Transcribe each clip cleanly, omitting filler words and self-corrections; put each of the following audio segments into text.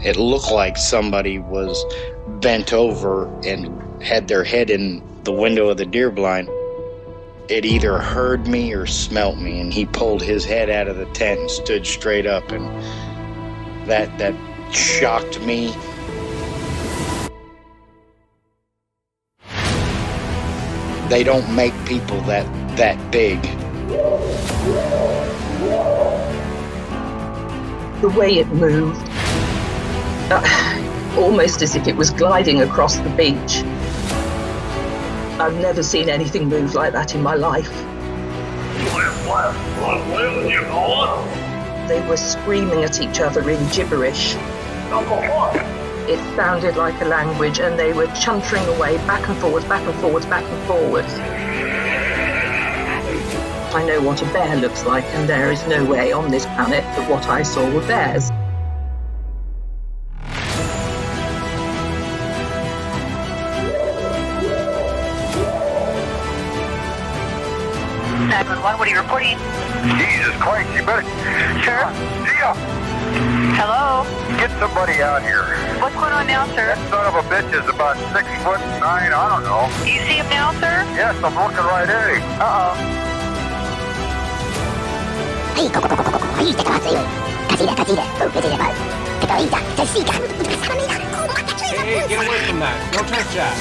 It looked like somebody was bent over and had their head in the window of the deer blind. It either heard me or smelt me, and he pulled his head out of the tent and stood straight up, and that shocked me. They don't make people that big. The way it moved, almost as if it was gliding across the beach. I've never seen anything move like that in my life. They were screaming at each other in gibberish. It sounded like a language, and they were chuntering away back and forwards, back and forwards, back and forwards. I know what a bear looks like, and there is no way on this planet that what I saw were bears. What are you reporting? Jesus Christ, you better... Sure. Gia! Hello? Get somebody out here. What's going on now, sir? That son of a bitch is about 6'9", I don't know. You see him now, sir? Yes, I'm looking right at him. Uh-oh. Hey, get away from that. Don't touch that.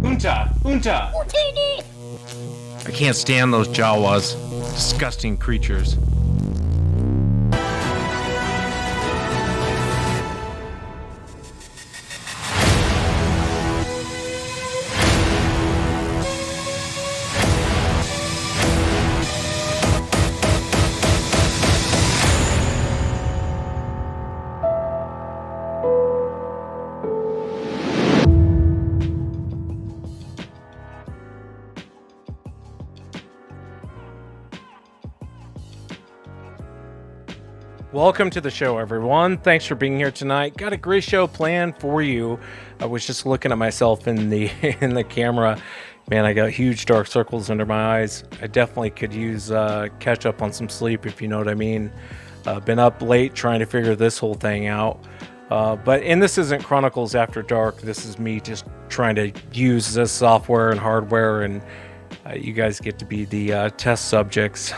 Unta! I can't stand those Jawas. Disgusting creatures. Welcome to the show, everyone. Thanks for being here tonight. Got a great show planned for you. I was just looking at myself in the camera. Man, I got huge dark circles under my eyes. I definitely could use catch up on some sleep, if you know what I mean. Been up late trying to figure this whole thing out. And this isn't Chronicles After Dark. This is me just trying to use this software and hardware, and you guys get to be the test subjects.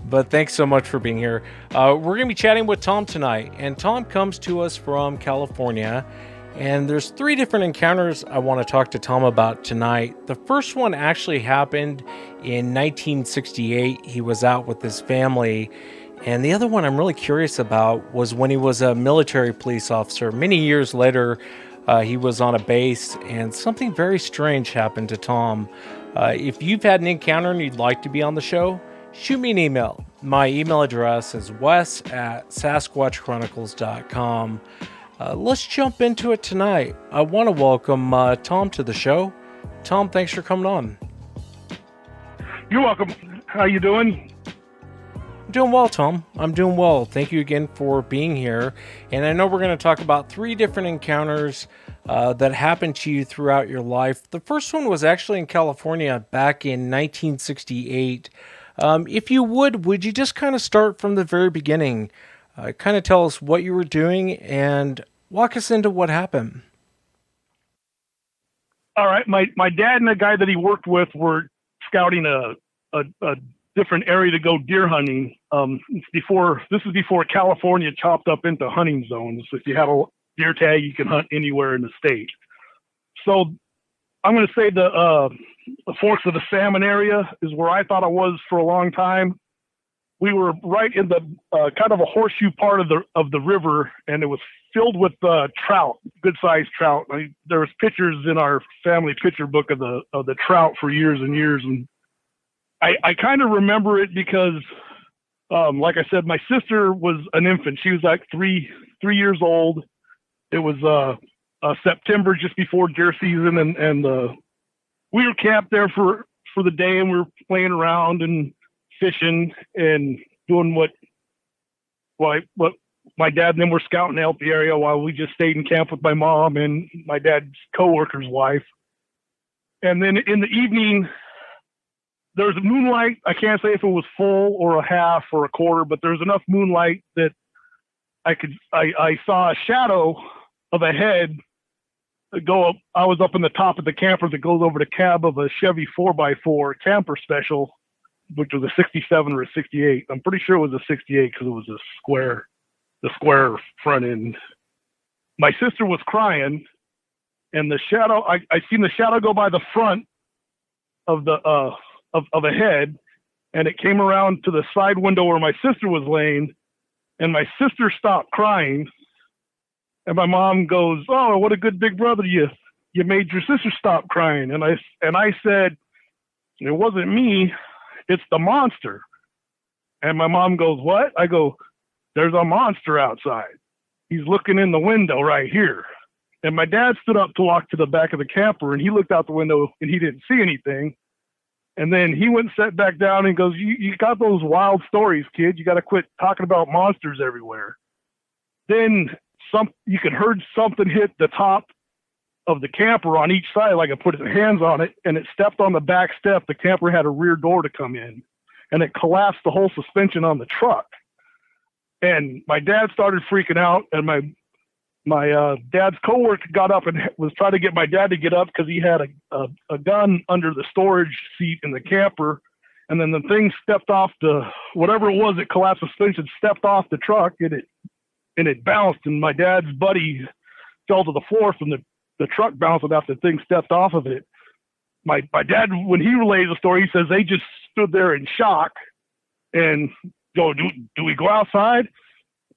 But thanks so much for being here. We're going to be chatting with Tom tonight, and Tom comes to us from California, and there's 3 different encounters I want to talk to Tom about tonight. The first one actually happened in 1968. He was out with his family, and the other one I'm really curious about was when he was a military police officer. Many years later, he was on a base, and something very strange happened to Tom. If you've had an encounter and you'd like to be on the show, shoot me an email. My email address is wes@sasquatchchronicles.com. Let's jump into it tonight. I want to welcome Tom to the show. Tom, thanks for coming on. You're welcome. How you doing? I'm doing well, Tom. I'm doing well. Thank you again for being here. And I know we're going to talk about 3 different encounters that happened to you throughout your life. The first one was actually in California back in 1968. If you would you just kind of start from the very beginning? Kind of tell us what you were doing and walk us into what happened. All right. My dad and the guy that he worked with were scouting a different area to go deer hunting. This is before California chopped up into hunting zones. If you have a deer tag, you can hunt anywhere in the state. So I'm going to say the Forks of the Salmon area is where I thought I was for a long time. We were right in the kind of a horseshoe part of the river, and it was filled with trout, good-sized trout. There was pictures in our family picture book of the trout for years and years, and I kind of remember it because, like I said, my sister was an infant. She was like three years old. It was September, just before deer season, and we were camped there for the day, and we were playing around and fishing and doing what my dad and them were scouting out the area while we just stayed in camp with my mom and my dad's coworker's wife. And then in the evening, There's moonlight. I can't say if it was full or a half or a quarter, but there's enough moonlight that I saw a shadow of a head go up. I was up in the top of the camper that goes over the cab of a Chevy 4x4 camper special, which was a 67 or a 68. I'm pretty sure it was a 68 because it was the square front end. My sister was crying, and the shadow, I seen the shadow go by the front of the of a head, and it came around to the side window where my sister was laying, and my sister stopped crying, and my mom goes, "Oh, what a good big brother you made your sister stop crying." And I said, "It wasn't me, it's the monster." And my mom goes, "What?" I go, "There's a monster outside. He's looking in the window right here." And my dad stood up to walk to the back of the camper, and he looked out the window and he didn't see anything. And then he went and sat back down and goes, you got those wild stories, kid. You got to quit talking about monsters everywhere. Then you could heard something hit the top of the camper on each side, like it put its hands on it, and it stepped on the back step. The camper had a rear door to come in, and it collapsed the whole suspension on the truck. And my dad started freaking out, and my dad's coworker got up and was trying to get my dad to get up because he had a gun under the storage seat in the camper. And then the thing stepped off whatever it was, it collapsed suspension, stepped off the truck, and it bounced. And my dad's buddy fell to the floor from the truck bouncing after the thing stepped off of it. My dad, when he relays the story, he says they just stood there in shock and go, do we go outside?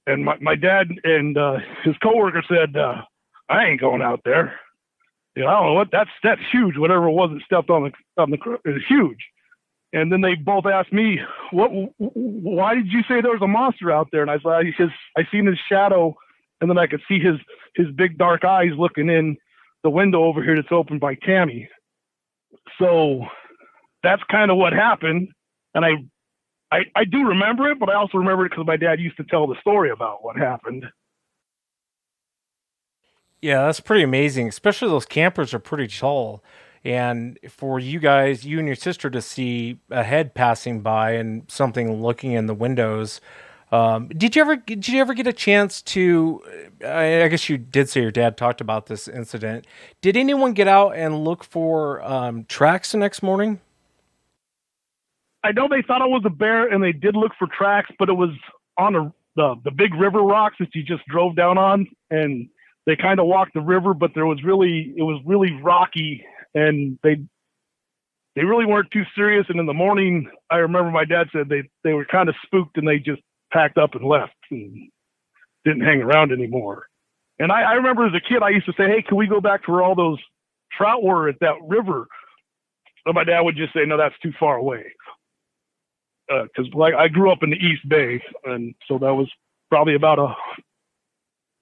And my dad and his coworker said, I ain't going out there. I don't know what that's huge. Whatever it was that stepped on the it was huge. And then they both asked me, why did you say there was a monster out there? And I said, I seen his shadow, and then I could see his big dark eyes looking in the window over here that's opened by Tammy. So that's kind of what happened. And I do remember it, but I also remember it because my dad used to tell the story about what happened. Yeah, that's pretty amazing. Especially those campers are pretty tall. And for you guys, you and your sister, to see a head passing by and something looking in the windows, did you ever get a chance to? I guess you did say your dad talked about this incident. Did anyone get out and look for tracks the next morning? I know they thought it was a bear, and they did look for tracks, but it was on the big river rocks that you just drove down on, and they kind of walked the river, but it was really rocky, and they really weren't too serious. And in the morning, I remember my dad said they were kind of spooked, and they just packed up and left and didn't hang around anymore. And I remember as a kid, I used to say, "Hey, can we go back to where all those trout were at that river?" And my dad would just say, "No, that's too far away." Because I grew up in the East Bay, and so that was probably about a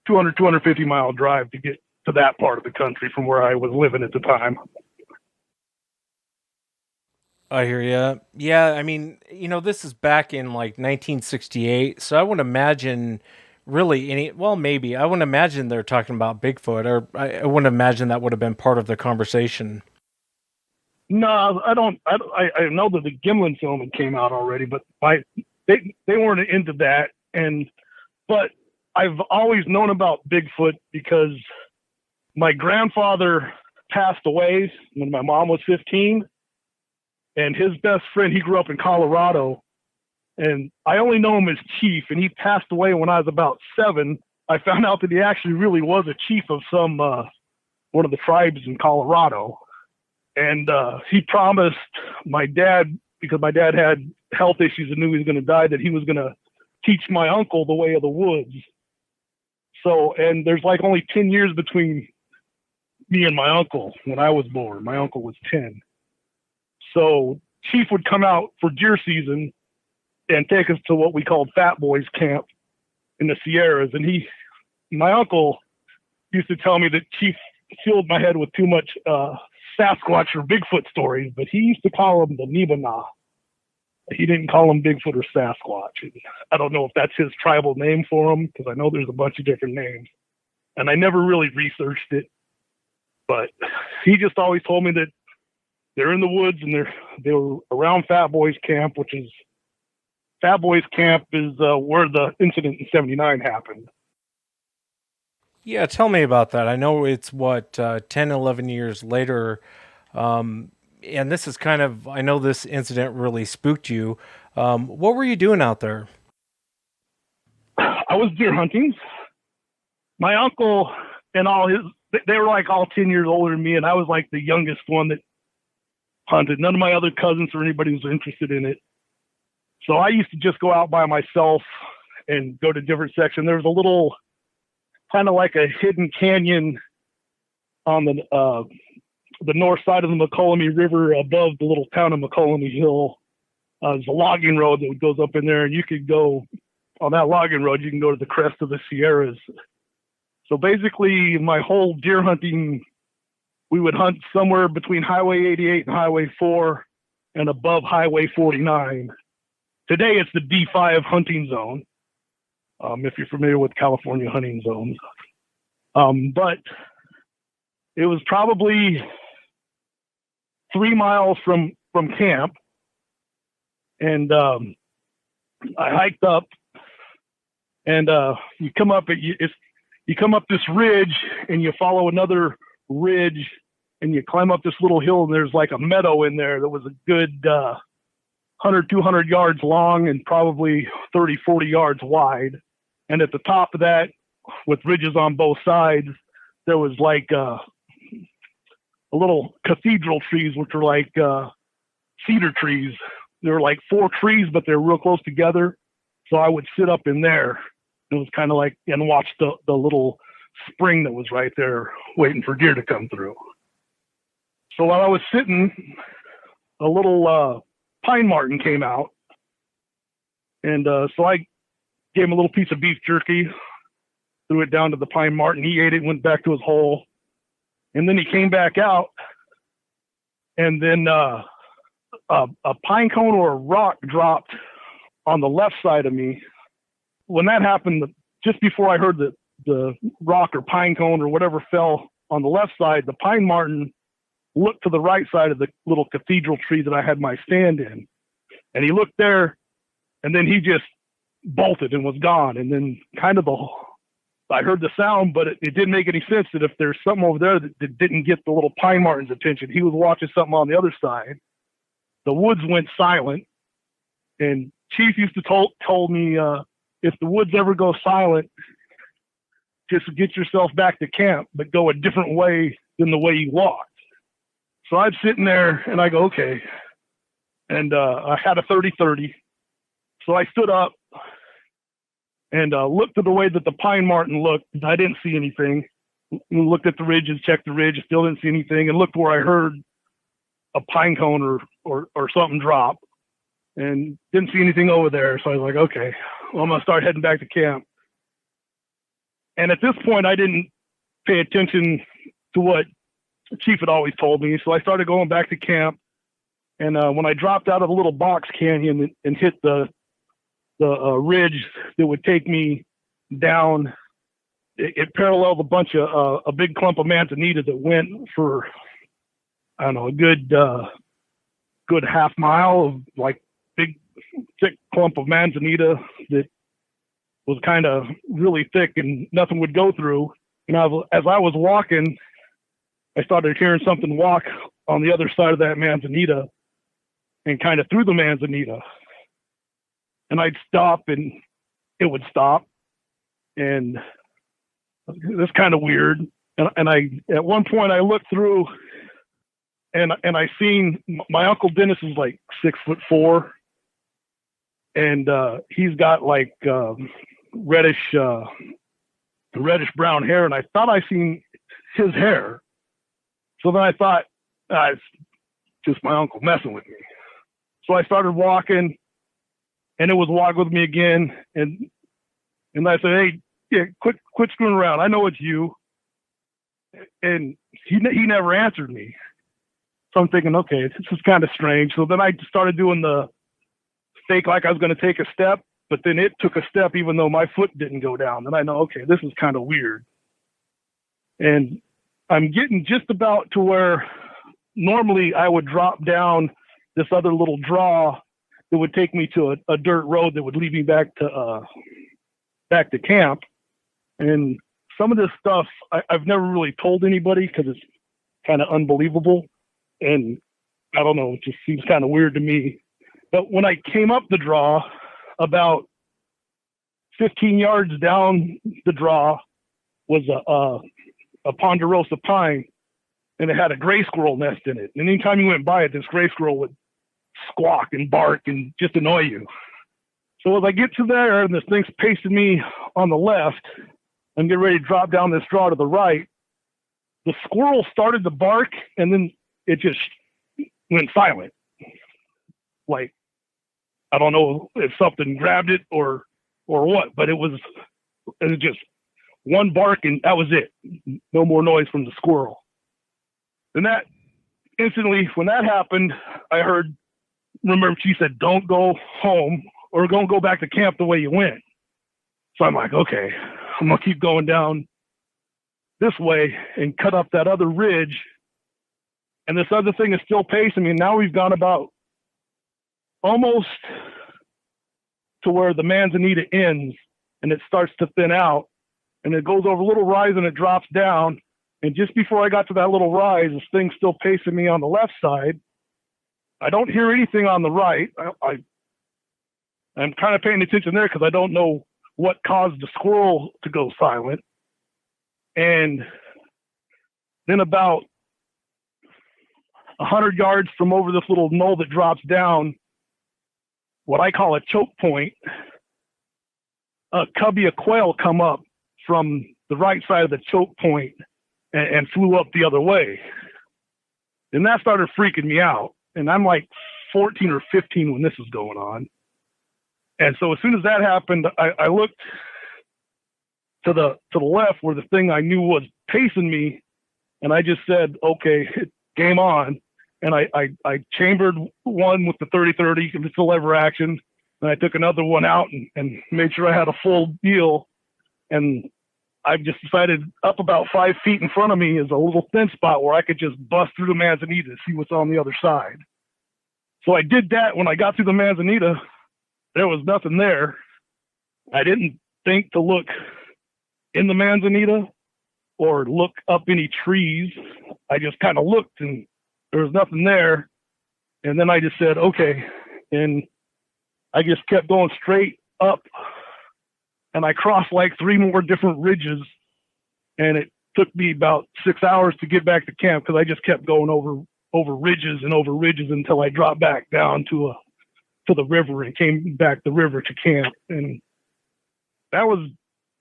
250 mile drive to get to that part of the country from where I was living at the time. I hear you. Yeah, I mean, this is back in like 1968, so I wouldn't imagine really maybe. I wouldn't imagine they're talking about Bigfoot, or I wouldn't imagine that would have been part of the conversation. No, I don't. I know that the Gimlin film came out already, but they weren't into that. But I've always known about Bigfoot because my grandfather passed away when my mom was 15, and his best friend, he grew up in Colorado, and I only know him as Chief, and he passed away when I was about 7. I found out that he actually really was a chief of some one of the tribes in Colorado. And he promised my dad, because my dad had health issues and knew he was going to die, that he was going to teach my uncle the way of the woods. So, and there's like only 10 years between me and my uncle when I was born. My uncle was 10. So Chief would come out for deer season and take us to what we called Fat Boys Camp in the Sierras. And my uncle used to tell me that Chief filled my head with too much Sasquatch or Bigfoot stories, but he used to call them the Nibana. He didn't call them Bigfoot or Sasquatch. I don't know if that's his tribal name for them, because I know there's a bunch of different names. And I never really researched it. But he just always told me that they're in the woods, and they were around Fat Boys Camp, which is Fat Boys Camp is where the incident in '79 happened. Yeah, tell me about that. I know it's 10, 11 years later. And this is I know this incident really spooked you. What were you doing out there? I was deer hunting. My uncle and they were like all 10 years older than me, and I was like the youngest one that hunted. None of my other cousins or anybody was interested in it. So I used to just go out by myself and go to different sections. There was a little, kind of like a hidden canyon on the north side of the McCollum River above the little town of McCollum Hill. There's a logging road that goes up in there, and you could go on that logging road. You can go to the crest of the Sierras. So basically, my whole deer hunting, we would hunt somewhere between Highway 88 and Highway 4 and above Highway 49. Today, it's the D5 hunting zone, if you're familiar with California hunting zones. But it was probably 3 miles from camp, and I hiked up, and you come up this ridge, and you follow another ridge, and you climb up this little hill, and there's like a meadow in there that was a good 100, 200 yards long and probably 30, 40 yards wide. And at the top of that, with ridges on both sides, there was like a little cathedral trees, which are like cedar trees. There were like 4 trees, but they're real close together. So I would sit up in there. It was kind of like, and watch the little spring that was right there waiting for deer to come through. So while I was sitting, a little pine marten came out. And so I gave him a little piece of beef jerky, threw it down to the pine marten. He ate it, went back to his hole. And then he came back out. And then a pine cone or a rock dropped on the left side of me. When that happened, just before I heard the rock or pine cone or whatever fell on the left side, the pine marten looked to the right side of the little cathedral tree that I had my stand in. And he looked there, and then he just bolted and was gone. And then I heard the sound, but it didn't make any sense that if there's something over there that didn't get the little pine marten's attention, he was watching something on the other side. The woods went silent, and Chief used to told me, if the woods ever go silent, just get yourself back to camp, but go a different way than the way you walked. So I'm sitting there, and I go, okay. And I had a 30-30. So I stood up and looked at the way that the pine marten looked. I didn't see anything. Looked at the ridges, checked the ridge, still didn't see anything, and looked where I heard a pine cone or something drop, and didn't see anything over there. So I was like, okay, well, I'm going to start heading back to camp. And at this point, I didn't pay attention to what the Chief had always told me. So I started going back to camp. And when I dropped out of a little box canyon and hit the ridge that would take me down, it paralleled a big clump of manzanita that went for, I don't know, a good half mile of like big, thick clump of manzanita that was kind of really thick and nothing would go through. And as I was walking, I started hearing something walk on the other side of that manzanita and kind of through the manzanita. And I'd stop and it would stop. And that's kind of weird. And I, at one point I looked through and I seen my Uncle Dennis is like 6'4", and he's got like reddish brown hair, and I thought I seen his hair. So then I thought, it's just my uncle messing with me. So I started walking, and it was walking with me again, and I said, hey, yeah, quit screwing around. I know it's you. And he never answered me. So I'm thinking, okay, this is kind of strange. So then I started doing the fake like I was going to take a step, but then it took a step even though my foot didn't go down. And I know, okay, this is kind of weird. And I'm getting just about to where normally I would drop down this other little draw that would take me to a dirt road that would lead me back to camp. And some of this stuff I've never really told anybody because it's kind of unbelievable. And I don't know, it just seems kind of weird to me. But when I came up the draw, about 15 yards down the draw was a ponderosa pine, and it had a gray squirrel nest in it. And anytime you went by it, this gray squirrel would squawk and bark and just annoy you. So as I get to there and this thing's pacing me on the left, I'm getting ready to drop down this draw to the right. The squirrel started to bark, and then it just went silent. Like, I don't know if something grabbed it or what, but it was just one bark, and that was it. No more noise from the squirrel. And that instantly, when that happened, I remember she said, don't go home or don't go back to camp the way you went. So I'm like, okay, I'm going to keep going down this way and cut up that other ridge. And this other thing is still pacing me. Now we've gone about almost to where the Manzanita ends, and it starts to thin out, and it goes over a little rise and it drops down. And just before I got to that little rise, this thing's still pacing me on the left side. I don't hear anything on the right. I'm kind of paying attention there because I don't know what caused the squirrel to go silent. And then about 100 yards from over this little knoll that drops down, what I call a choke point, a cubby of quail come up from the right side of the choke point and flew up the other way. And that started freaking me out. And I'm like 14 or 15 when this was going on. And so as soon as that happened, I looked to the left where the thing I knew was pacing me, and I just said, okay, game on. And I chambered one with the 30-30, it's a lever action, and I took another one out and made sure I had a full deal. And I just decided up about 5 feet in front of me is a little thin spot where I could just bust through the Manzanita to see what's on the other side. So I did that. When I got through the Manzanita, there was nothing there. I didn't think to look in the Manzanita or look up any trees. I just kind of looked and there was nothing there. And then I just said, okay. And I just kept going straight up. And I crossed like 3 more different ridges. And it took me about 6 hours to get back to camp because I just kept going over ridges until I dropped back down to the river and came back the river to camp. And that was,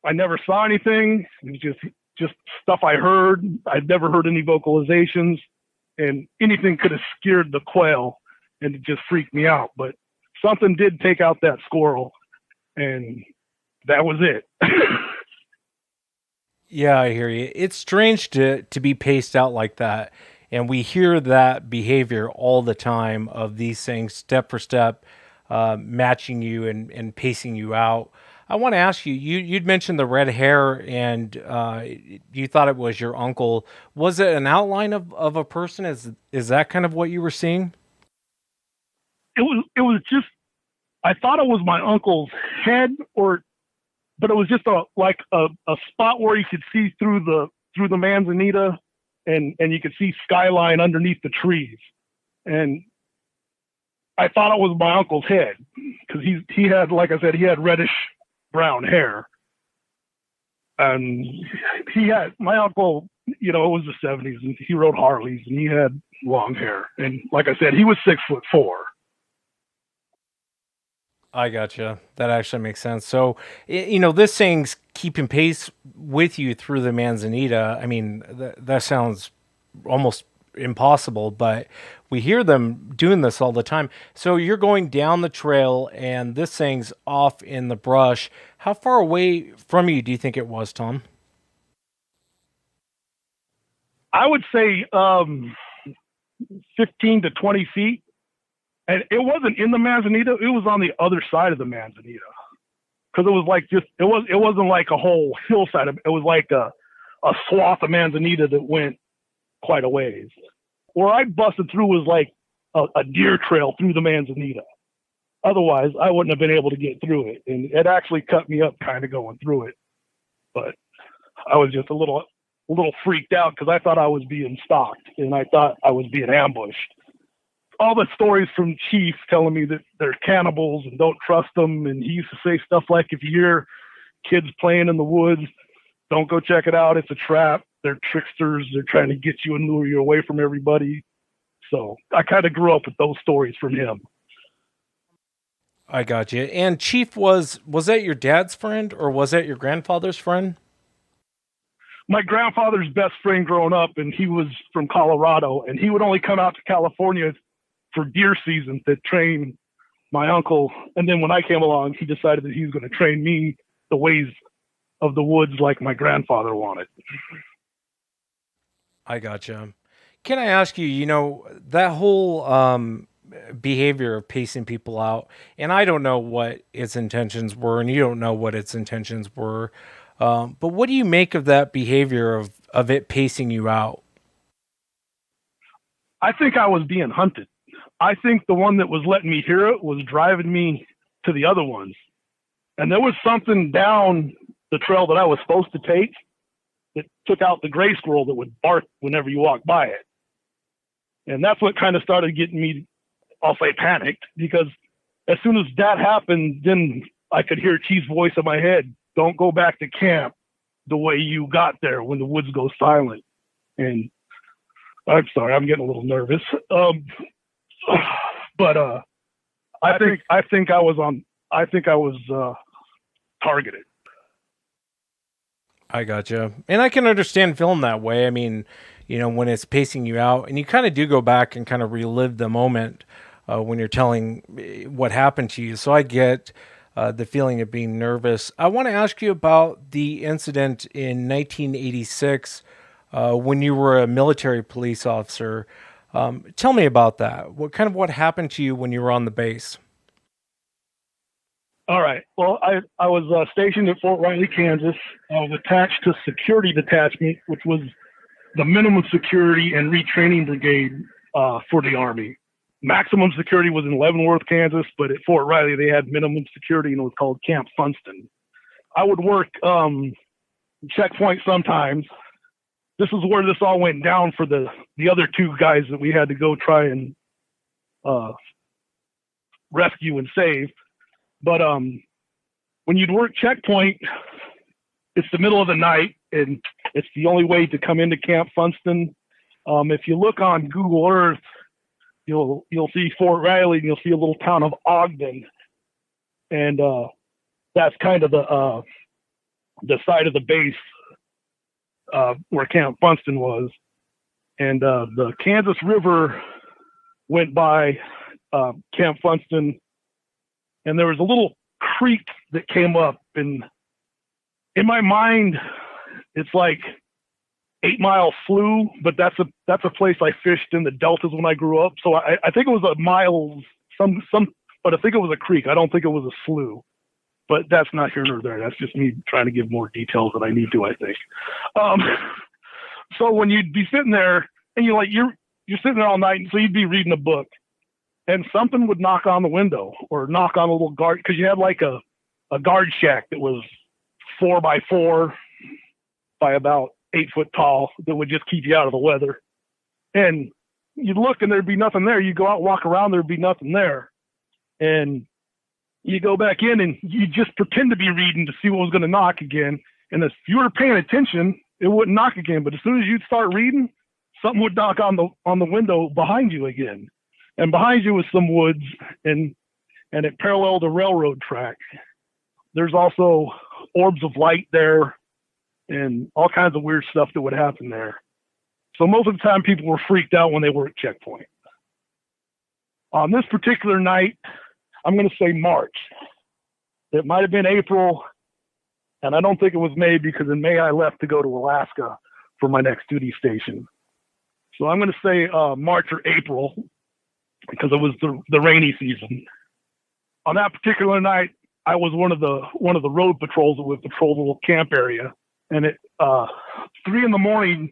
I never saw anything. It was just stuff I heard. I'd never heard any vocalizations, and anything could have scared the quail, and it just freaked me out. But something did take out that squirrel, and that was it. Yeah, I hear you. It's strange to be paced out like that. And we hear that behavior all the time of these things, step for step, matching you and pacing you out. I want to ask you, you'd mentioned the red hair and you thought it was your uncle. Was it an outline of a person? Is that kind of what you were seeing? It was just, I thought it was my uncle's head, but it was just a spot where you could see through the Manzanita. And you could see skyline underneath the trees. And I thought it was my uncle's head because he had, like I said, he had reddish brown hair. And my uncle, it was the 70s, and he rode Harleys, and he had long hair. And like I said, he was 6'4". I gotcha. That actually makes sense. So, this thing's keeping pace with you through the Manzanita. I mean, that sounds almost impossible, but we hear them doing this all the time. So you're going down the trail and this thing's off in the brush. How far away from you do you think it was, Tom? I would say 15 to 20 feet. And it wasn't in the Manzanita. It was on the other side of the Manzanita. Because it was like it wasn't like a whole hillside. It was like a swath of Manzanita that went quite a ways. where I busted through was like a deer trail through the Manzanita. Otherwise, I wouldn't have been able to get through it, and it actually cut me up kind of going through it. But I was just a little freaked out because I thought I was being stalked and I thought I was being ambushed. All the stories from Chief telling me that they're cannibals and don't trust them, and he used to say stuff like, if you hear kids playing in the woods, don't go check it out. It's a trap. They're tricksters. They're trying to get you and lure you away from everybody. So I kind of grew up with those stories from him. I got you. And Chief, was that your dad's friend or was that your grandfather's friend? My grandfather's best friend growing up, and he was from Colorado, and he would only come out to California for deer season to train my uncle. And then when I came along, he decided that he was going to train me the ways of the woods like my grandfather wanted. I gotcha. Can I ask you, that whole behavior of pacing people out, and I don't know what its intentions were, and you don't know what its intentions were, but what do you make of that behavior of it pacing you out? I think I was being hunted. I think the one that was letting me hear it was driving me to the other ones. And there was something down the trail that I was supposed to take that took out the gray squirrel that would bark whenever you walk by it. And that's what kind of started getting me, I'll say, panicked, because as soon as that happened, then I could hear Chief's voice in my head, don't go back to camp the way you got there when the woods go silent. And I'm sorry, I'm getting a little nervous. But I think I was targeted. I gotcha. And I can understand feeling that way. I mean, when it's pacing you out, and you kind of do go back and kind of relive the moment when you're telling what happened to you. So I get the feeling of being nervous. I want to ask you about the incident in 1986 when you were a military police officer. Tell me about that. What happened to you when you were on the base? All right. Well, I was stationed at Fort Riley, Kansas. I was attached to security detachment, which was the minimum security and retraining brigade for the Army. Maximum security was in Leavenworth, Kansas, but at Fort Riley, they had minimum security, and it was called Camp Funston. I would work checkpoint sometimes. This is where this all went down for the other two guys that we had to go try and rescue and save. But when you'd work checkpoint, it's the middle of the night, and it's the only way to come into Camp Funston. If you look on Google Earth, you'll see Fort Riley, and you'll see a little town of Ogden, and that's kind of the side of the base where Camp Funston was. And the Kansas River went by Camp Funston, and there was a little creek that came up, and in my mind, it's like 8 Mile Slough, but that's a place I fished in the deltas when I grew up. So I think it was a mile, but I think it was a creek. I don't think it was a slough, but that's not here nor there. That's just me trying to give more details than I need to, I think. So when you'd be sitting there and you're sitting there all night, and so you'd be reading a book, and something would knock on the window or knock on a little guard, because you had like a guard shack that was 4 by 4 by about 8 foot tall that would just keep you out of the weather. And you'd look and there'd be nothing there. You go out, walk around, there'd be nothing there. And you go back in and you just pretend to be reading to see what was going to knock again. And if you were paying attention, it wouldn't knock again. But as soon as you'd start reading, something would knock on the window behind you again. And behind you was some woods, and it paralleled a railroad track. There's also orbs of light there and all kinds of weird stuff that would happen there. So most of the time people were freaked out when they were at checkpoint. On this particular night, I'm going to say March. It might have been April, and I don't think it was May, because in May I left to go to Alaska for my next duty station. So I'm going to say March or April, because it was the rainy season. On that particular night, I was one of the road patrols that would patrol the little camp area. And at 3 a.m,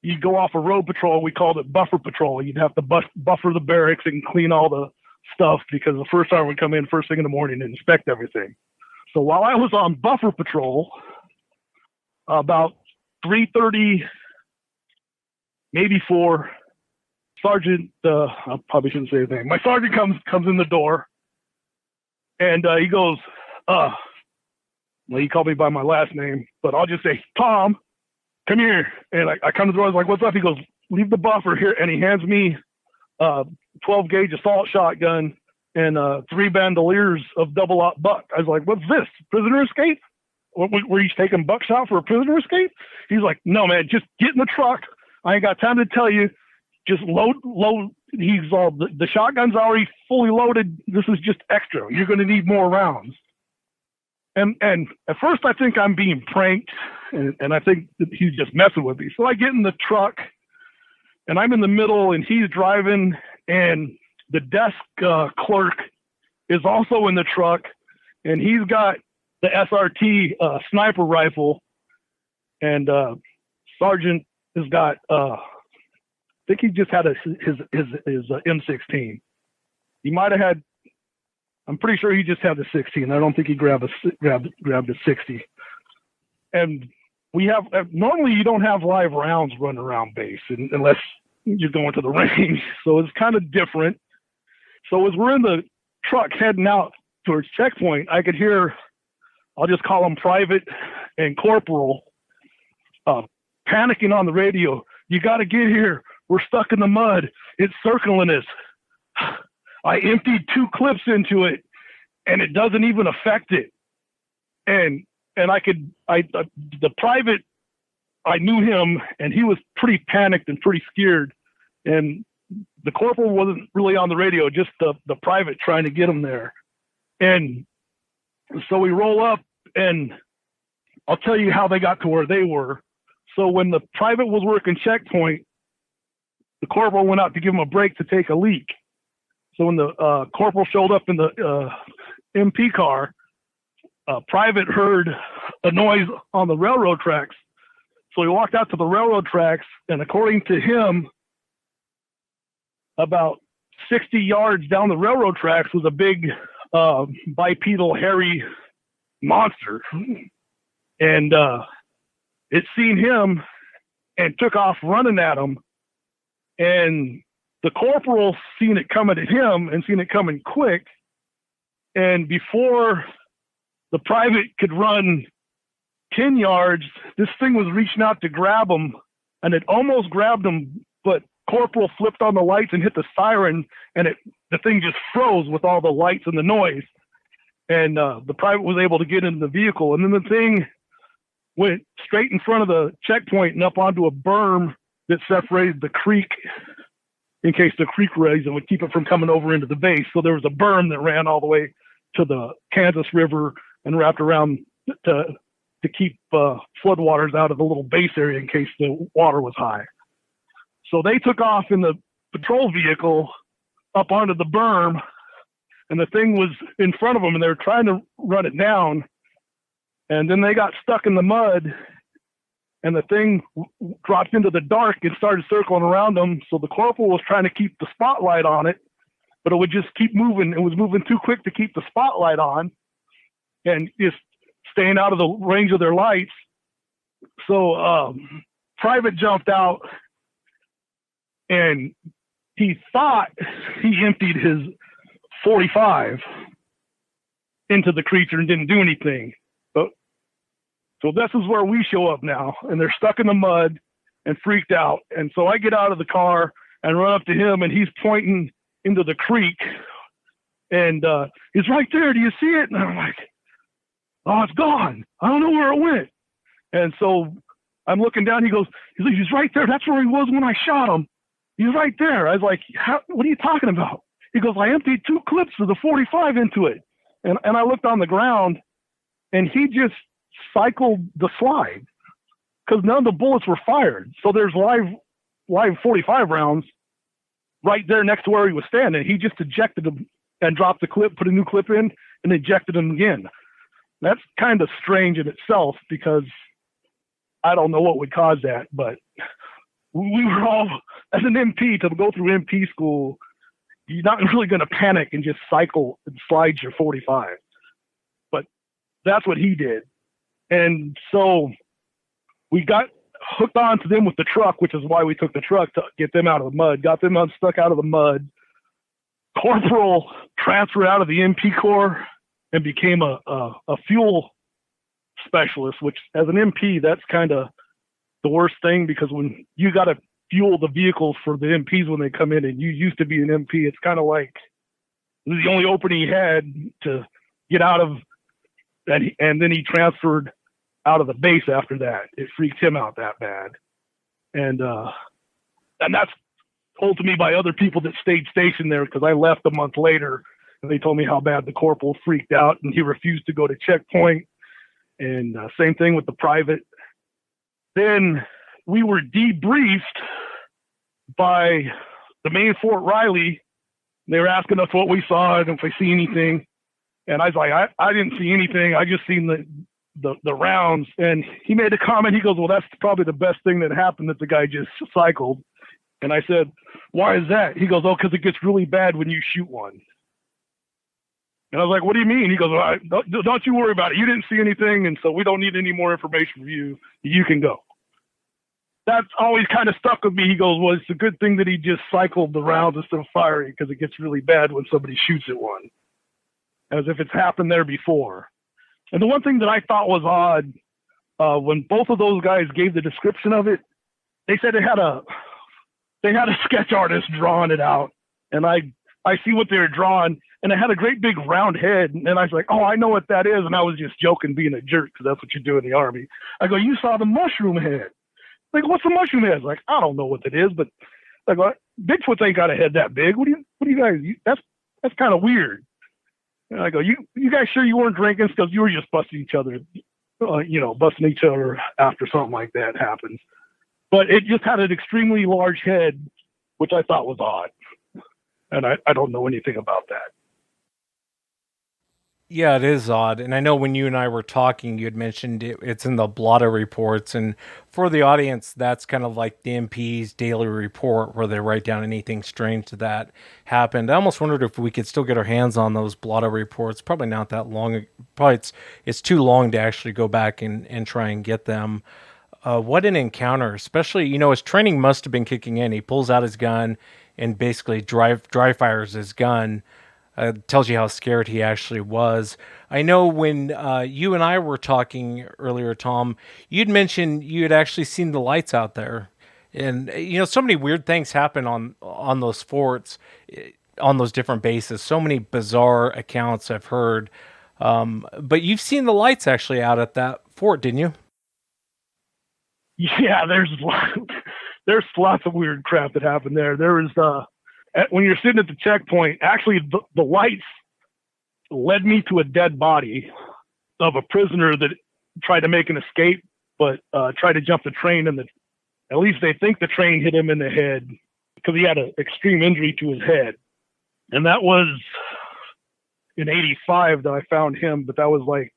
you'd go off a road patrol. We called it buffer patrol. You'd have to buffer the barracks and clean all the stuff because the first sergeant would come in first thing in the morning and inspect everything. So while I was on buffer patrol, about 3:30, maybe 4, Sergeant, I probably shouldn't say his name. My sergeant comes in the door, and he goes, well, he called me by my last name, but I'll just say, Tom, come here. And I come to the door, I was like, what's up? He goes, leave the buffer here. And he hands me 12 gauge assault shotgun and 3 bandoliers of double-aught buck. I was like, what's this? Prisoner escape? Were you taking buckshot for a prisoner escape? He's like, no, man, just get in the truck. I ain't got time to tell you. Just load. He's all, the shotgun's already fully loaded. This is just extra. You're going to need more rounds. And at first I think I'm being pranked, and I think that he's just messing with me. So I get in the truck, and I'm in the middle, and he's driving, and the desk clerk is also in the truck, and he's got the SRT sniper rifle, and Sergeant has got, I think he just had his M16. He might have had, I'm pretty sure he just had the 16. I don't think he grabbed a 60. And we have, normally you don't have live rounds running around base unless you're going to the range. So it's kind of different. So as we're in the truck heading out towards checkpoint, I could hear, I'll just call them Private and Corporal, panicking on the radio. You got to get here. We're stuck in the mud. It's circling us. I emptied 2 clips into it, and it doesn't even affect it. And the private, I knew him, and he was pretty panicked and pretty scared. And the corporal wasn't really on the radio, just the private trying to get him there. And so we roll up, and I'll tell you how they got to where they were. So when the private was working checkpoint, the corporal went out to give him a break to take a leak. So when the corporal showed up in the MP car, private heard a noise on the railroad tracks. So he walked out to the railroad tracks, and according to him, about 60 yards down the railroad tracks was a big bipedal hairy monster. And it seen him and took off running at him. And the corporal seen it coming at him and seen it coming quick. And before the private could run 10 yards, this thing was reaching out to grab him, and it almost grabbed him, but corporal flipped on the lights and hit the siren, and the thing just froze with all the lights and the noise. And the private was able to get into the vehicle. And then the thing went straight in front of the checkpoint and up onto a berm that separated the creek in case the creek rose and would keep it from coming over into the base. So there was a berm that ran all the way to the Kansas River and wrapped around to keep floodwaters out of the little base area in case the water was high. So they took off in the patrol vehicle up onto the berm, and the thing was in front of them, and they were trying to run it down. And then they got stuck in the mud, and the thing dropped into the dark and started circling around them. So the corporal was trying to keep the spotlight on it, but it would just keep moving. It was moving too quick to keep the spotlight on and just staying out of the range of their lights. So private jumped out, and he thought he emptied his 45 into the creature and didn't do anything. So this is where we show up now, and they're stuck in the mud and freaked out. And so I get out of the car and run up to him, and he's pointing into the creek, and he's right there. Do you see it? And I'm like, oh, it's gone. I don't know where it went. And so I'm looking down. He's like, he's right there. That's where he was when I shot him. He's right there. I was like, what are you talking about? He goes, I emptied 2 clips of the 45 into it. And I looked on the ground, and he just cycled the slide because none of the bullets were fired. So there's live 45 rounds right there next to where he was standing. He just ejected them and dropped the clip, put a new clip in, and ejected them again. That's kind of strange in itself because I don't know what would cause that, but we were all, as an MP, to go through MP school, you're not really going to panic and just cycle and slide your 45. But that's what he did. And so we got hooked onto them with the truck, which is why we took the truck to get them out of the mud, got them unstuck out of the mud. Corporal transferred out of the MP Corps and became a fuel specialist, which as an MP, that's kind of the worst thing, because when you got to fuel the vehicles for the MPs when they come in, and you used to be an MP, it's kind of like it was the only opening he had to get out of that. And then he transferred out of the base after that. It freaked him out that bad. And that's told to me by other people that stayed stationed there, because I left a month later and they told me how bad the corporal freaked out and he refused to go to checkpoint. And same thing with the private. Then we were debriefed by the main Fort Riley. They were asking us what we saw and if we see anything. And I was like, I didn't see anything. I just seen the rounds. And he made a comment. He goes, well, that's probably the best thing that happened, that the guy just cycled. And I said, why is that? He goes, oh, because it gets really bad when you shoot one. And I was like, what do you mean? He goes, well, don't you worry about it. You didn't see anything, and so we don't need any more information from you. You can go. That's always kind of stuck with me. He goes, well, it's a good thing that he just cycled the rounds instead of firing, because it gets really bad when somebody shoots at one, as if it's happened there before. And the one thing that I thought was odd, when both of those guys gave the description of it, they said they had a sketch artist drawing it out, and I see what they were drawing, and it had a great big round head, and I was like, oh, I know what that is, and I was just joking, being a jerk, because that's what you do in the Army. I go, you saw the mushroom head. Like, what's the mushroom head? Like, I don't know what it is, but like, Bigfoot ain't got a head that big. What do you guys? That's kind of weird. And I go, you guys sure you weren't drinking? Because you were just busting each other, busting each other after something like that happens. But it just had an extremely large head, which I thought was odd. And I don't know anything about that. Yeah, it is odd. And I know when you and I were talking, you had mentioned it's in the blotter reports. And for the audience, that's kind of like the MP's daily report, where they write down anything strange that happened. I almost wondered if we could still get our hands on those blotter reports. Probably not that long. Probably it's too long to actually go back and try and get them. What an encounter, especially, his training must have been kicking in. He pulls out his gun and basically dry fires his gun. Tells you how scared he actually was. I know when you and I were talking earlier, Tom, you'd mentioned you had actually seen the lights out there. And, so many weird things happen on those forts, on those different bases. So many bizarre accounts I've heard. But you've seen the lights actually out at that fort, didn't you? Yeah, there's lots of weird crap that happened there. There was when you're sitting at the checkpoint, actually the lights led me to a dead body of a prisoner that tried to make an escape, but tried to jump the train, and at least they think the train hit him in the head, because he had an extreme injury to his head. And that was in '85 that I found him, but that was like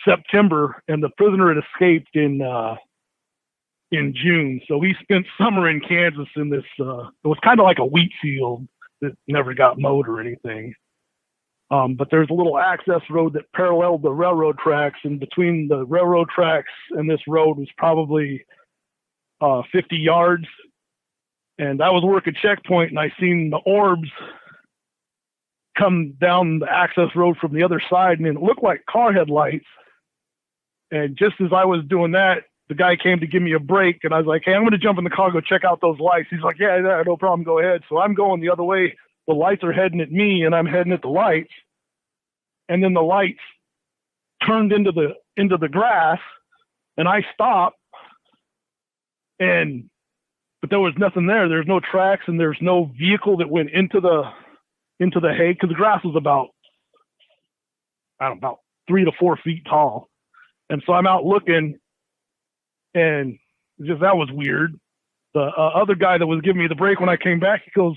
September, and the prisoner had escaped in June. So we spent summer in Kansas in this, it was kind of like a wheat field that never got mowed or anything. But there's a little access road that paralleled the railroad tracks, and between the railroad tracks and this road was probably 50 yards. And I was working checkpoint, and I seen the orbs come down the access road from the other side, and it looked like car headlights. And just as I was doing that, the guy came to give me a break, and I was like, hey, I'm going to jump in the car, go check out those lights. He's like, yeah, no problem, go ahead. So I'm going the other way. The lights are heading at me, and I'm heading at the lights. And then the lights turned into the grass, and I stopped. But there was nothing there. There's no tracks, and there's no vehicle that went into the hay, because the grass was about 3 to 4 feet tall. And so I'm out looking, and just that was weird. The other guy that was giving me the break, when I came back, he goes,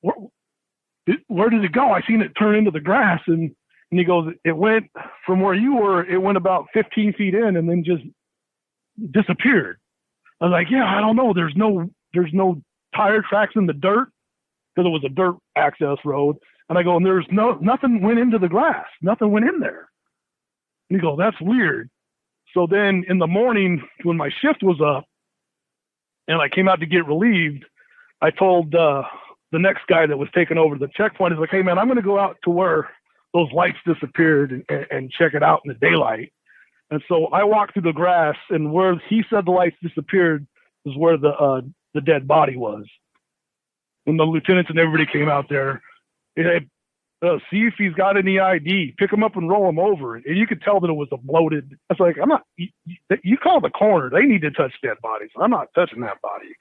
where did it go? I seen it turn into the grass. And he goes, it went from where you were, it went about 15 feet in and then just disappeared. I was like, yeah, I don't know. There's there's no tire tracks in the dirt because it was a dirt access road. And I go, and there's nothing went into the grass. Nothing went in there. And you go, that's weird. So then in the morning when my shift was up and I came out to get relieved, I told the next guy that was taking over the checkpoint, is like, hey man, I'm going to go out to where those lights disappeared and check it out in the daylight. And so I walked through the grass, and where he said the lights disappeared is where the dead body was. When the lieutenants and everybody came out there, they see if he's got any ID, pick him up and roll him over. And you could tell that it was a bloated. I was like, I'm not. You call the coroner. They need to touch dead bodies. I'm not touching that body.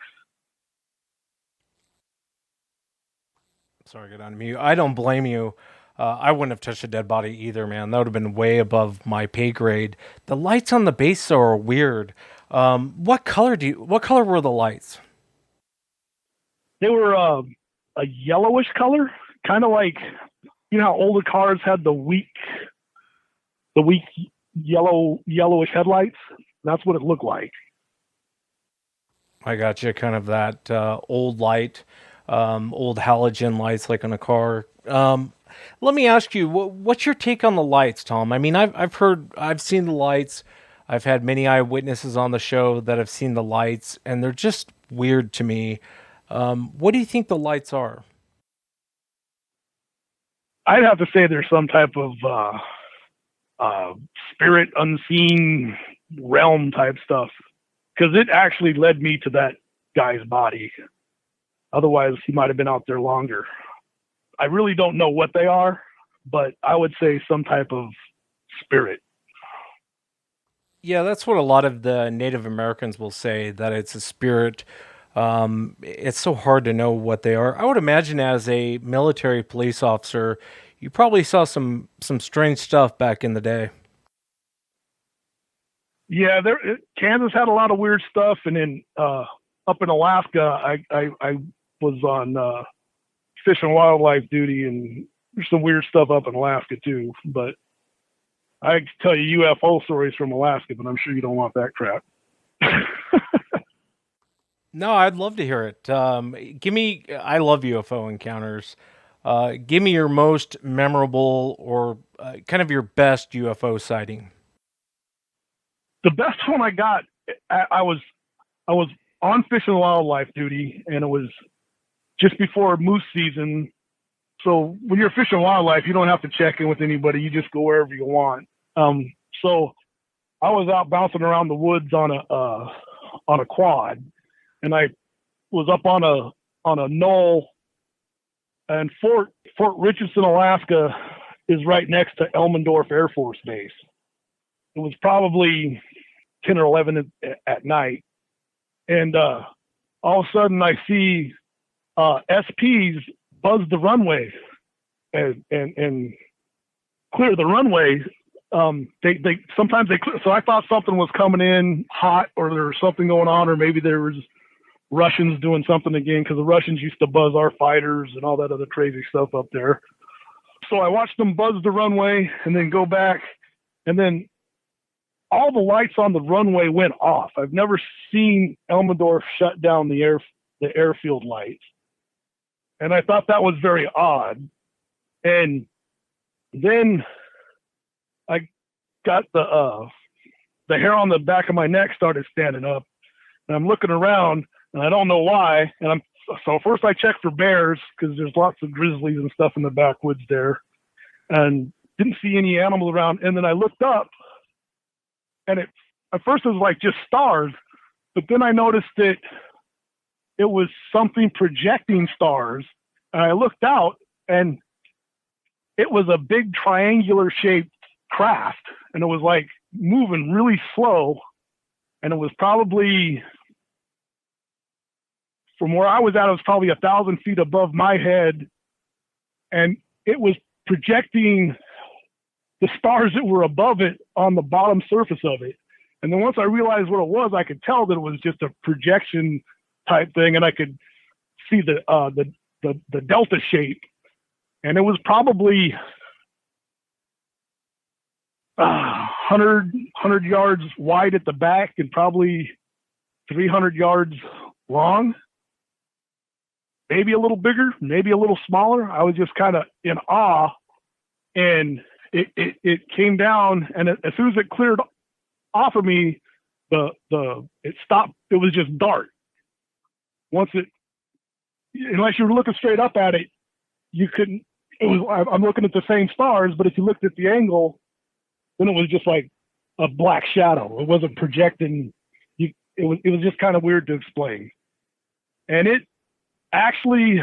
Sorry, get on mute. I don't blame you. I wouldn't have touched a dead body either, man. That would have been way above my pay grade. The lights on the base though are weird. What color were the lights? They were a yellowish color, kind of like, you know how older cars had the weak yellowish headlights. That's what it looked like. I got you. Kind of that old light, old halogen lights like on a car. Let me ask you, what's your take on the lights, Tom? I mean, I've seen the lights. I've had many eyewitnesses on the show that have seen the lights, and they're just weird to me. What do you think the lights are? I'd have to say there's some type of spirit, unseen realm type stuff, because it actually led me to that guy's body. Otherwise, he might have been out there longer. I really don't know what they are, but I would say some type of spirit. Yeah, that's what a lot of the Native Americans will say, that it's a spirit. It's so hard to know what they are. I would imagine as a military police officer, you probably saw some strange stuff back in the day. Yeah, Kansas had a lot of weird stuff, and then up in Alaska, I was on fish and wildlife duty, and there's some weird stuff up in Alaska too. But I can tell you UFO stories from Alaska, but I'm sure you don't want that crap. No, I'd love to hear it. I love UFO encounters. Give me your most memorable or kind of your best UFO sighting. The best one I got, I was on fish and wildlife duty, and it was just before moose season. So when you're fishing wildlife, you don't have to check in with anybody. You just go wherever you want. So I was out bouncing around the woods on a quad, and I was up on a knoll, and Fort Richardson, Alaska is right next to Elmendorf Air Force Base. It was probably 10 or 11 at night. And all of a sudden I see SPs buzz the runway and clear the runway. They sometimes clear. So I thought something was coming in hot, or there was something going on, or maybe there was Russians doing something again, because the Russians used to buzz our fighters and all that other crazy stuff up there. So I watched them buzz the runway and then go back, and then all the lights on the runway went off. I've never seen Elmendorf shut down the airfield lights. And I thought that was very odd. And then I got the hair on the back of my neck started standing up, and I'm looking around, and I don't know why. And so first I checked for bears, because there's lots of grizzlies and stuff in the backwoods there, and didn't see any animals around. And then I looked up, and at first it was like just stars, but then I noticed that it was something projecting stars. And I looked out, and it was a big triangular shaped craft, and it was like moving really slow. And it was probably, from where I was at, it was probably 1,000 feet above my head. And it was projecting the stars that were above it on the bottom surface of it. And then once I realized what it was, I could tell that it was just a projection type thing, and I could see the delta shape. And it was probably 100 yards wide at the back and probably 300 yards long. maybe a little bigger, maybe a little smaller. I was just kind of in awe, and it came down, and as soon as it cleared off of me, it stopped. It was just dark. Once it, unless you were looking straight up at it, you couldn't. I'm looking at the same stars, but if you looked at the angle, then it was just like a black shadow. It wasn't projecting. It was just kind of weird to explain. And it actually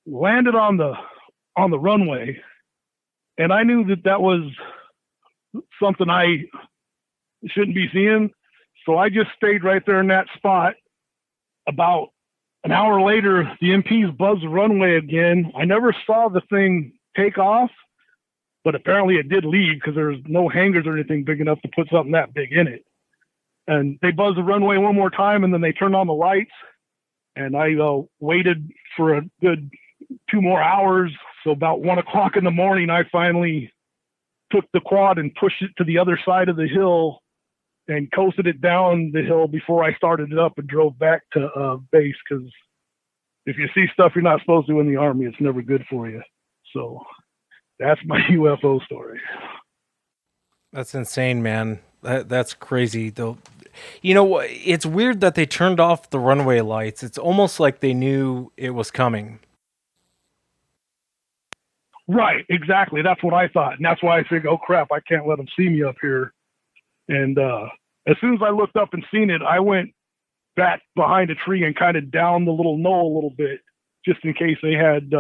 landed on the runway, and I knew that was something I shouldn't be seeing. So I just stayed right there in that spot. About an hour later, the MPs buzzed the runway again. I never saw the thing take off, but apparently it did leave because there's no hangars or anything big enough to put something that big in it. And they buzzed the runway one more time, and then they turned on the lights. And I waited for a good 2 more hours. So about 1 o'clock in the morning, I finally took the quad and pushed it to the other side of the hill and coasted it down the hill before I started it up and drove back to base. Because if you see stuff you're not supposed to in the Army, it's never good for you. So that's my UFO story. That's insane, man. That's crazy, though. You know, it's weird that they turned off the runway lights. It's almost like they knew it was coming. Right, exactly. That's what I thought. And that's why I figured, oh, crap, I can't let them see me up here. And as soon as I looked up and seen it, I went back behind a tree and kind of down the little knoll a little bit, just in case they had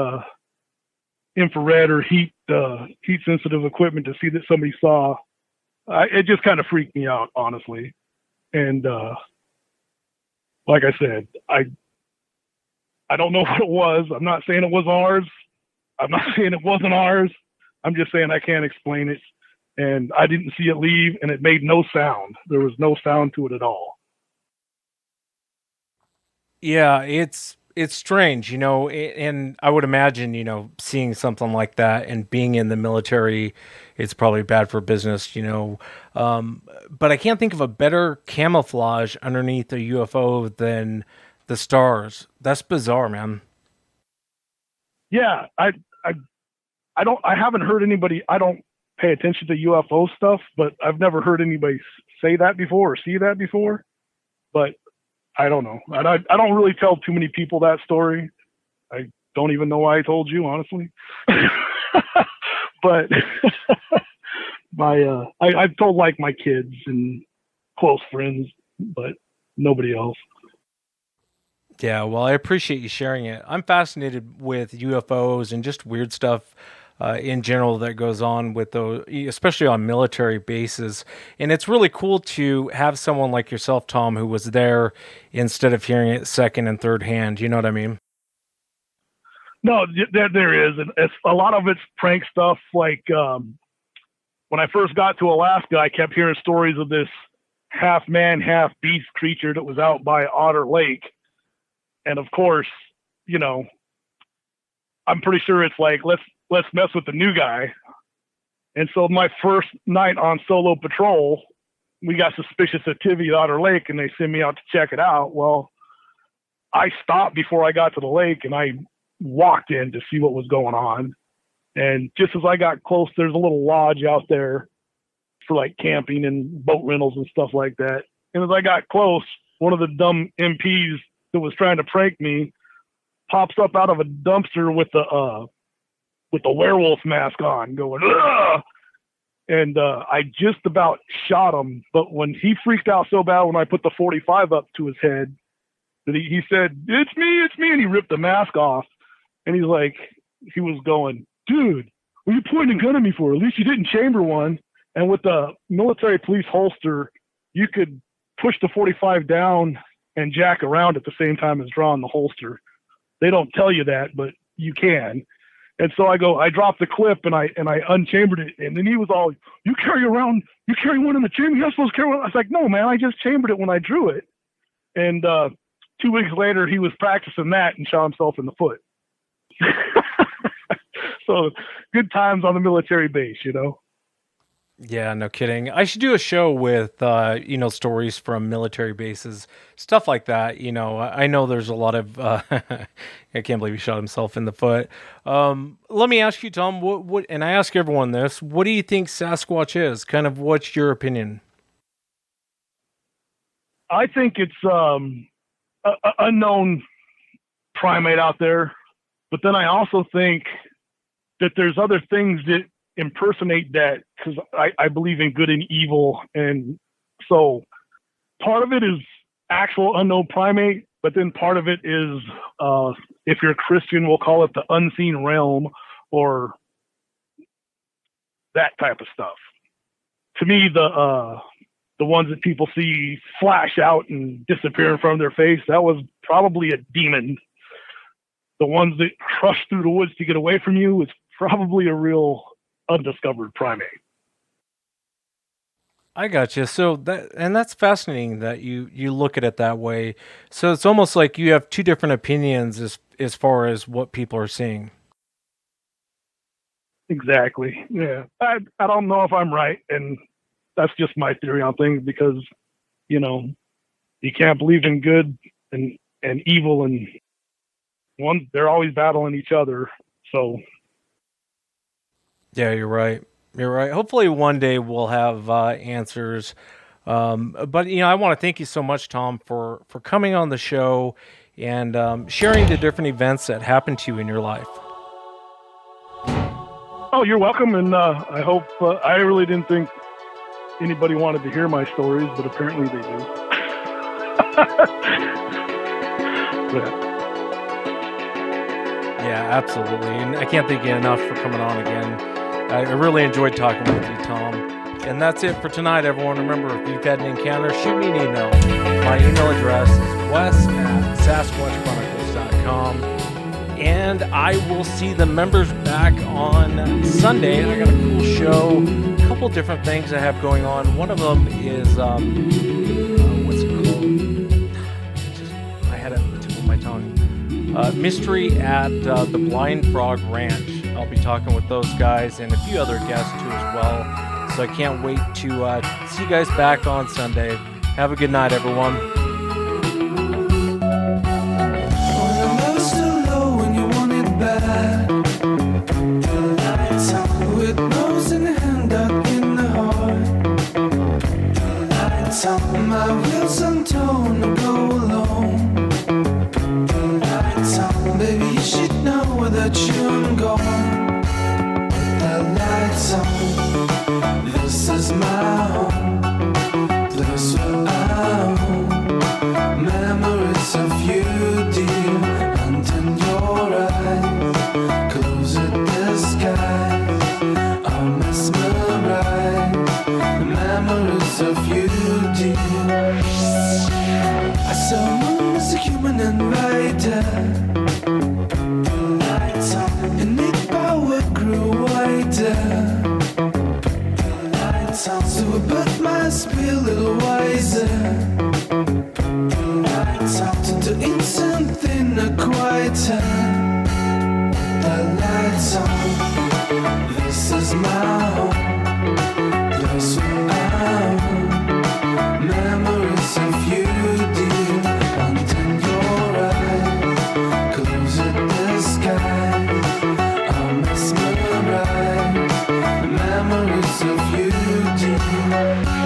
infrared or heat-sensitive equipment to see that somebody saw. It just kind of freaked me out, honestly. And like I said, I don't know what it was. I'm not saying it was ours. I'm not saying it wasn't ours. I'm just saying I can't explain it. And I didn't see it leave, and it made no sound. There was no sound to it at all. Yeah, it's strange, you know, and I would imagine, you know, seeing something like that and being in the military, it's probably bad for business, you know. But I can't think of a better camouflage underneath a UFO than the stars. That's bizarre, man. Yeah, I haven't heard anybody. I don't pay attention to UFO stuff, but I've never heard anybody say that before or see that before. But I don't know. I don't really tell too many people that story. I don't even know why I told you, honestly. But I've told like my kids and close friends, but nobody else. Yeah, well, I appreciate you sharing it. I'm fascinated with UFOs and just weird stuff in general that goes on with those, especially on military bases. And it's really cool to have someone like yourself, Tom, who was there instead of hearing it second and third hand. You know what I mean? No, there is. And it's a lot of it's prank stuff. Like when I first got to Alaska, I kept hearing stories of this half man, half beast creature that was out by Otter Lake. And of course, you know, I'm pretty sure it's like, let's mess with the new guy. And so my first night on solo patrol, we got suspicious activity at Otter Lake, and they sent me out to check it out. Well, I stopped before I got to the lake, and I walked in to see what was going on. And just as I got close, there's a little lodge out there for like camping and boat rentals and stuff like that. And as I got close, one of the dumb MPs that was trying to prank me pops up out of a dumpster with the werewolf mask on, going, ugh! And I just about shot him. But when he freaked out so bad when I put the 45 up to his head, that he said, it's me, and he ripped the mask off. And he's like, he was going, dude, what are you pointing a gun at me for? At least you didn't chamber one. And with the military police holster, you could push the 45 down and jack around at the same time as drawing the holster. They don't tell you that, but you can. And so I dropped the clip and I unchambered it. And then he was all, you carry one in the chamber? You're not supposed to carry one. I was like, no, man, I just chambered it when I drew it. And 2 weeks later, he was practicing that and shot himself in the foot. So good times on the military base, you know? Yeah, no kidding. I should do a show with stories from military bases, stuff like that. I know there's a lot of I can't believe he shot himself in the foot. Let me ask you, Tom, what and I ask everyone this, what do you think Sasquatch is? Kind of what's your opinion? I think it's a unknown primate out there, but then I also think that there's other things that impersonate that, because I believe in good and evil, and so part of it is actual unknown primate, but then part of it is, if you're a Christian, we'll call it the unseen realm, or that type of stuff. To me, the ones that people see flash out and disappear in front of their face, that was probably a demon. The ones that crush through the woods to get away from you is probably a real undiscovered primate. I got you. So that's fascinating that you look at it that way. So it's almost like you have two different opinions as far as what people are seeing. Exactly. Yeah. I don't know if I'm right, and that's just my theory on things, because you can't believe in good and evil, and they're always battling each other. So Yeah, you're right. You're right. Hopefully one day we'll have answers. But I want to thank you so much, Tom, for coming on the show and sharing the different events that happened to you in your life. Oh, you're welcome, and I hope. I really didn't think anybody wanted to hear my stories, but apparently they do. Yeah, absolutely. And I can't thank you enough for coming on again. I really enjoyed talking with you, Tom. And that's it for tonight, everyone. Remember, if you've had an encounter, shoot me an email. My email address is wes@sasquatchchronicles.com. And I will see the members back on Sunday. I got a cool show, a couple different things I have going on. One of them is, what's it called? I had it on the tip of my tongue. Mystery at the Blind Frog Ranch. I'll be talking with those guys and a few other guests too as well. So I can't wait to see you guys back on Sunday. Have a good night, everyone. My wheels on tone to go alone. Baby, you should know that you're gone. The lights on. This is my home. Place where I'm home. Memories of you, dear, under your eyes. Close at the skies. I'm mesmerized. Memories of you, dear. I saw moon as a human invader. Lights on, and its power grew wider. Lights on, so I put my speed a little wiser. Lights on, to do something quieter. The lights on, this is my home. Place where I'm home. Memories of you, dear, under your eyes. Close at the skies. I'm mesmerized. Memories of you, dear.